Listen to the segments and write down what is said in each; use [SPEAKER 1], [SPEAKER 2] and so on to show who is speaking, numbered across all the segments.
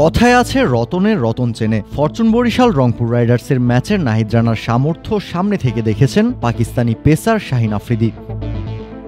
[SPEAKER 1] কথায় আছে রতনের রতন চেনে। ফরচুন বরিশাল রংপুর রাইডার্সের ম্যাচের নাহিদ রানার সামর্থ্য সামনে থেকে দেখেছেন পাকিস্তানি পেসার শাহিন আফ্রিদি।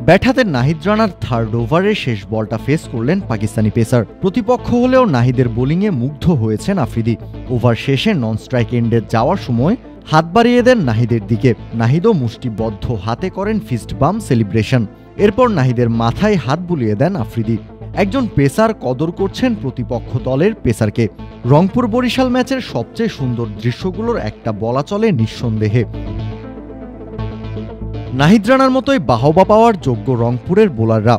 [SPEAKER 1] ব্যাট হাতে নাহিদ রানার থার্ড ওভারের শেষ বলটা ফেস করলেন পাকিস্তানি পেসার। প্রতিপক্ষ হলেও নাহিদের বোলিংয়ে মুগ্ধ হয়েছেন আফ্রিদি। ওভার শেষে নন স্ট্রাইক এন্ডে যাওয়ার সময় হাত বাড়িয়ে দেন নাহিদের দিকে। নাহিদও মুষ্টিবদ্ধ হাতে করেন ফিস্ট বাম সেলিব্রেশন। এরপর নাহিদের মাথায় হাত বুলিয়ে দেন আফ্রিদি। একজন পেসার কদর করছেন প্রতিপক্ষ দলের পেসারকে। রংপুর বরিশাল ম্যাচের সবচেয়ে সুন্দর দৃশ্যগুলোর একটা বলা চলে নিঃসন্দেহে। নাহিদ রানার মতোই বাহবা পাওয়ার যোগ্য রংপুরের বোলাররা,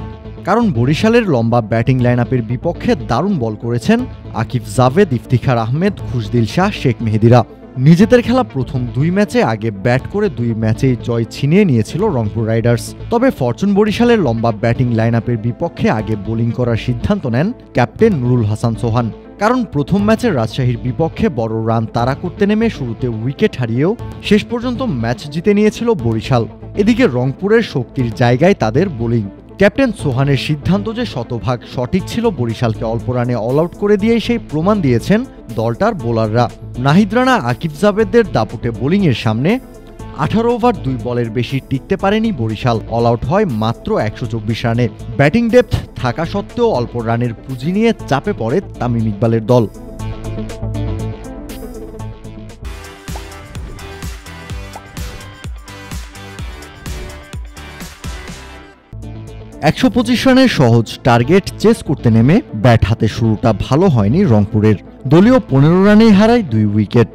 [SPEAKER 1] কারণ বরিশালের লম্বা ব্যাটিং লাইনআপের বিপক্ষে দারুণ বল করেছেন আকিব জাভেদ, ইফতিখার আহমেদ, খুশদিল শাহ, শেখ মেহেদিরা। নিজেদের খেলা প্রথম 2 ম্যাচে আগে ব্যাট করে 2 ম্যাচেই জয় ছিনিয়ে নিয়েছিল রংপুর রাইডার্স। তবে ফরচুন বরিশালের লম্বা ব্যাটিং লাইনআপের বিপক্ষে আগে বোলিং করার সিদ্ধান্ত নেন ক্যাপ্টেন নুরুল হাসান সোহান। কারণ প্রথম ম্যাচে রাজশাহীর বিপক্ষে বড় রান তাড়া করতে নেমে শুরুতে উইকেট হারিয়েও শেষ পর্যন্ত ম্যাচ জিতে নিয়েছিল বরিশাল। এদিকে রংপুরের শক্তির জায়গায় তাদের বোলিং। ক্যাপ্টেন সোহানের সিদ্ধান্ত যে শতভাগ সঠিক ছিল, বরিশালকে অল্প রানে অল আউট করে দিয়েই সেই প্রমাণ দিয়েছেন দলটার বোলাররা। নাহিদ রানা, আকিব জাভেদের দাপুটে বোলিংয়ের সামনে 18 ওভার 2 বলের বেশি টিকতে পারেনি বরিশাল। অল আউট হয় মাত্র 124 রানে। ব্যাটিং ডেপথ থাকা সত্ত্বেও অল্প রানের পুঁজি নিয়ে চাপে পড়ে তামিম ইকবালের দল। 125 রানের সহজ টার্গেট চেস করতে নেমে ব্যাট হাতে শুরুটা ভালো হয়নি রংপুরের। দলীয় 15 রানেই হারায় 2 উইকেট।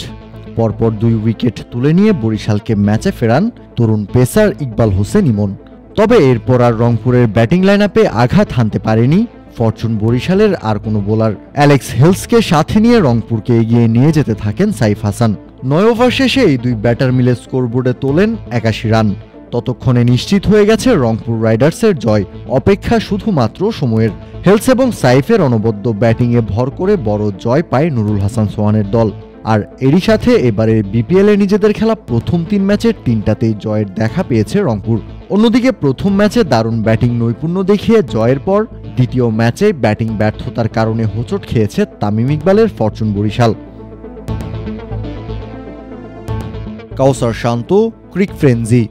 [SPEAKER 1] পরপর 2 উইকেট তুলে নিয়ে বরিশালকে ম্যাচে ফেরান তরুণ পেসার ইকবাল হোসেন ইমন। তবে এরপর আর রংপুরের ব্যাটিং লাইনআপে আঘাত হানতে পারেনি ফরচুন বরিশালের আর কোনো বোলার। অ্যালেক্স হেলসকে সাথে নিয়ে রংপুরকে এগিয়ে নিয়ে যেতে থাকেন সাইফ হাসান। 9 ওভার শেষে এই 2 ব্যাটার মিলে স্কোরবোর্ডে তোলেন 81 রান। ততক্ষণে নিশ্চিত হয়ে গেছে রংপুর রাইডার্সের জয়। অপেক্ষা শুধুমাত্র সময়ের। হেলস এবং সাইফের অনবদ্য ব্যাটিংয়ে ভর করে বড় জয় পায় নুরুল হাসান সোহানের দল। আর এরই সাথে এবারে বিপিএলে নিজেদের খেলা প্রথম 3 ম্যাচের 3টাতেই জয়ের দেখা পেয়েছে রংপুর। অন্যদিকে প্রথম ম্যাচে দারুণ ব্যাটিং নৈপুণ্য দেখিয়ে জয়ের পর দ্বিতীয় ম্যাচে ব্যাটিং ব্যর্থতার কারণে হোঁচট খেয়েছে তামিম ইকবালের ফরচুন বরিশাল। কাউসার শান্ত, ক্রিক ফ্রেঞ্জি।